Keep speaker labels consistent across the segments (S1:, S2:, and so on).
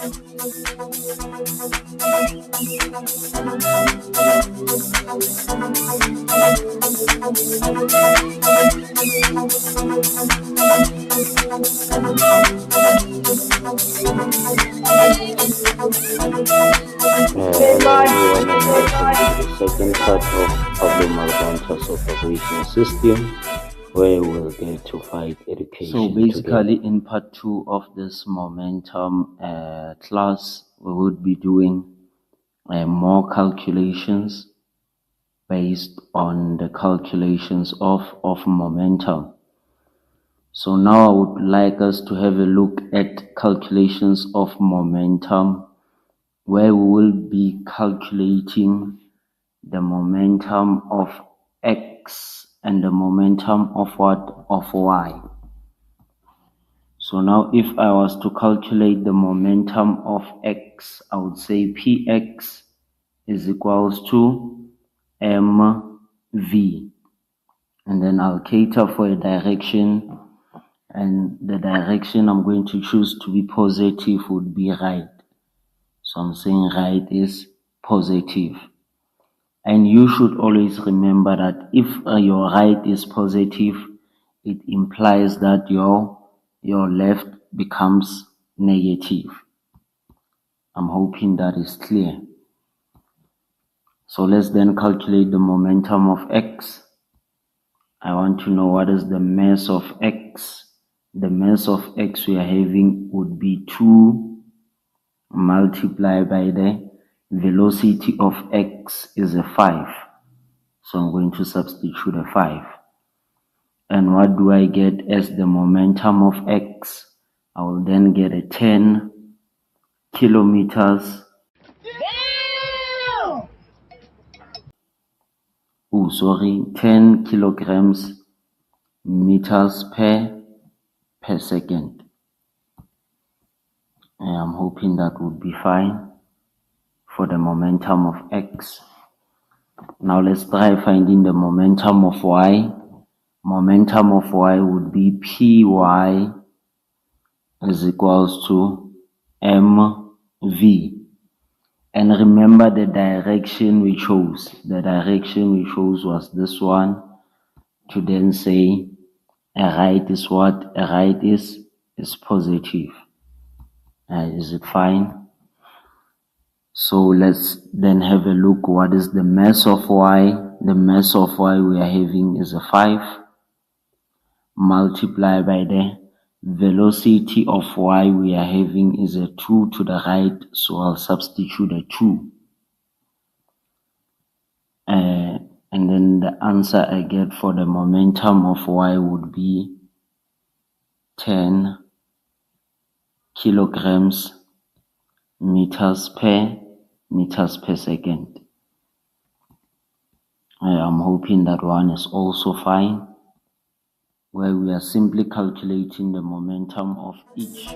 S1: Hello everyone and welcome to the second part of Pablo Malvanta's operation system, where we'll get to fight education.
S2: So basically in part 2 of this momentum class, we would be doing more calculations based on the calculations of momentum. So now I would like us to have a look at calculations of momentum, where we will be calculating the momentum of X and the momentum of what? Of Y. So now if I was to calculate the momentum of X, I would say Px is equals to mv. And then I'll cater for a direction, and the direction I'm going to choose to be positive would be right. So I'm saying right is positive. And you should always remember that if your right is positive, it implies that your left becomes negative. I'm hoping that is clear. So let's then calculate the momentum of X. I want to know what is the mass of X. The mass of X we are having would be 2 multiplied by the velocity of X is a 5. So I'm going to substitute a 5. And what do I get as the momentum of X? I will then get a 10 kilometers. 10 kilograms meters per second. And I'm hoping that would be fine for the momentum of X. Now let's try finding the momentum of Y. Momentum of Y would be Py is equals to mv. And remember the direction we chose. The direction we chose was this one, to then say a right is what? A right is positive. Is it fine? So let's then have a look. What is the mass of Y? The mass of Y we are having is a 5 multiplied by the velocity of Y we are having is a 2 to the right, so I'll substitute a 2. And then the answer I get for the momentum of Y would be 10 kilograms meters per second. I'm hoping that one is also fine, where we are simply calculating the momentum of each.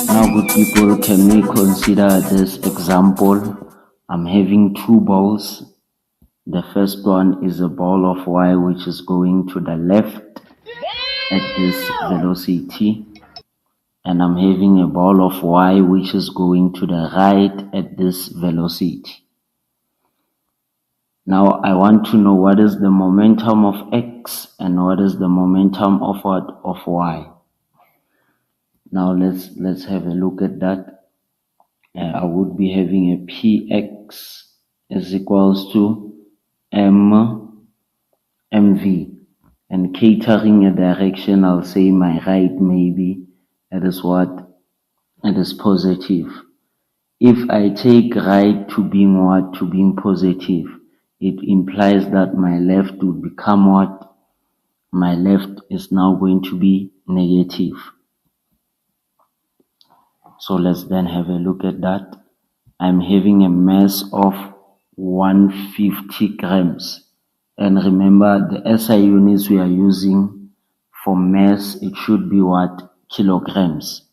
S2: Now good people, can we consider this example? I'm having 2 balls. The first one is a ball of Y which is going to the left at this velocity, and I'm having a ball of Y which is going to the right at this velocity. Now I want to know what is the momentum of X and what is the momentum of what? Of Y. Now let's have a look at that. I would be having a Px is equals to mv, and catering a direction, I'll say my right maybe it is what? It is positive. If I take right to being what? To being positive, it implies that my left would become what? My left is now going to be negative. So let's then have a look at that. I'm having a mass of 150 grams. And remember, the SI units we are using for mass, it should be what? Kilograms.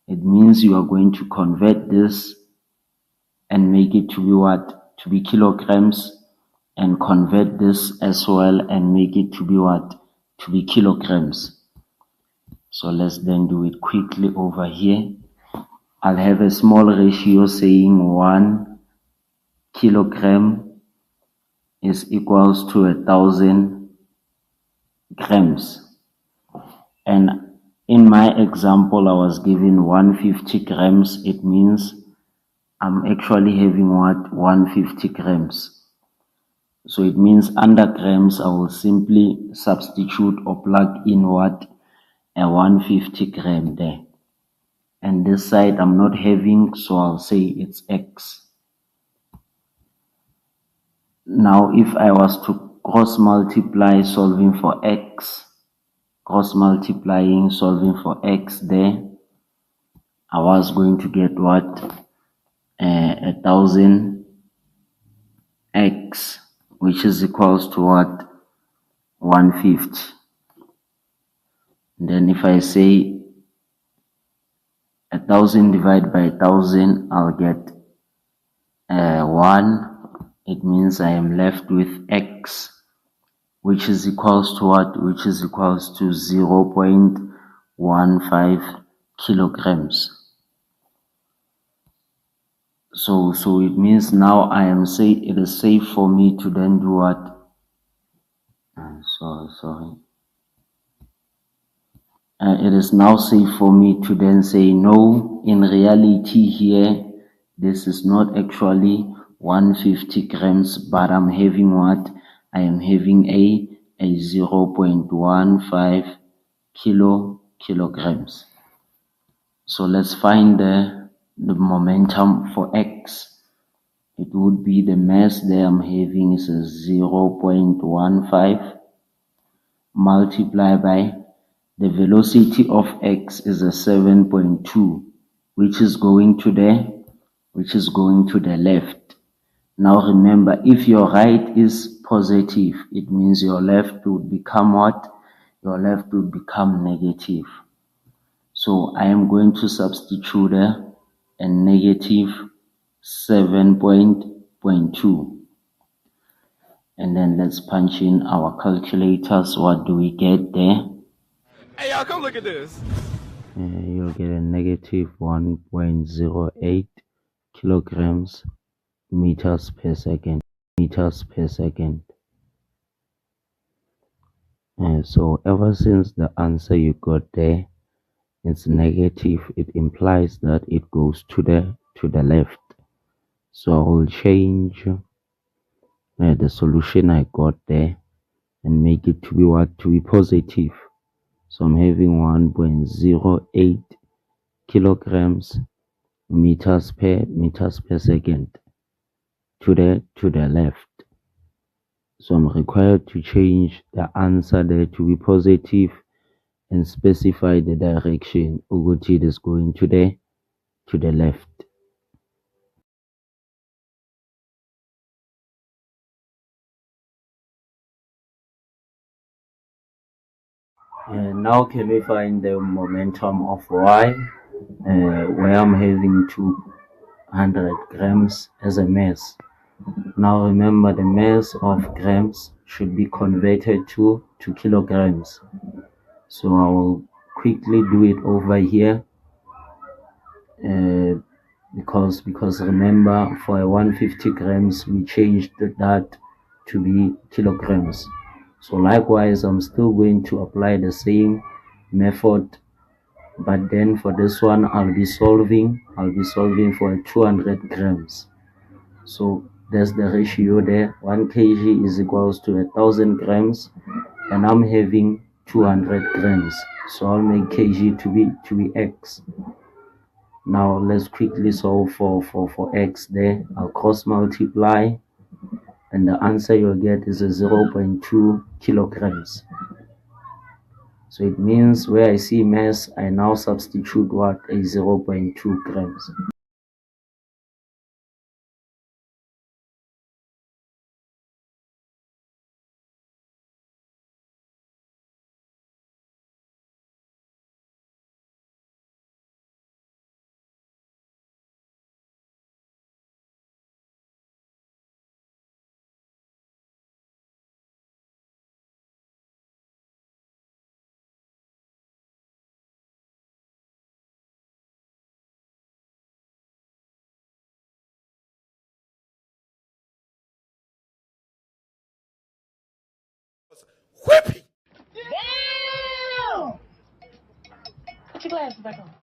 S2: It means you are going to convert this and make it to be what? To be kilograms, and convert this as well and make it to be what? To be kilograms. So let's then do it quickly over here. I'll have a small ratio saying 1 kilogram is equals to 1,000 grams. And in my example, I was given 150 grams. It means I'm actually having what? 150 grams. So it means under grams, I will simply substitute or plug in what? A 150 gram there. And this side I'm not having, so I'll say it's X. Now, if I was to cross multiply solving for X, cross multiplying solving for X there, I was going to get what? 1,000 X, which is equals to what? 150. And then if I say 1,000 divided by 1,000, I'll get 1. It means I am left with X, which is equals to what? Which is equals to 0.15 kilograms. So it means now it is safe for me to then do what? Sorry. It is now safe for me to then say, no, in reality here, this is not actually 150 grams, but I'm having what? I am having a 0.15 kilograms. So let's find the momentum for X. It would be the mass there I'm having is a 0.15 multiplied by the velocity of X is a 7.2, which is going to the left. Now remember, if your right is positive, it means your left would become what? Your left would become negative. So I am going to substitute a negative 7.2. And then let's punch in our calculators. What do we get there?
S3: Hey, y'all, come look at this.
S2: You'll get a negative 1.08 kilograms meters per second. So ever since the answer you got there, it's negative, it implies that it goes to the left. So I will change the solution I got there and make it to be what? To be positive. So I'm having 1.08 kilograms meters per second to the left. So I'm required to change the answer there to be positive and specify the direction. Uguti is going to the left. And now can we find the momentum of Y, where I'm having 200 grams as a mass. Now remember, the mass of grams should be converted to kilograms. So I will quickly do it over here, because remember, for a 150 grams we changed that to be kilograms. So likewise, I'm still going to apply the same method, but then for this one I'll be solving for 200 grams. So there's the ratio there. 1 kg is equals to 1,000 grams, and I'm having 200 grams. So I'll make kg to be X. Now let's quickly solve for X there. I'll cross multiply, and the answer you'll get is a 0.2 kilograms. So it means where I see mass, I now substitute what? A 0.2 grams.
S3: Whippy.
S4: Damn! Put your glasses back on.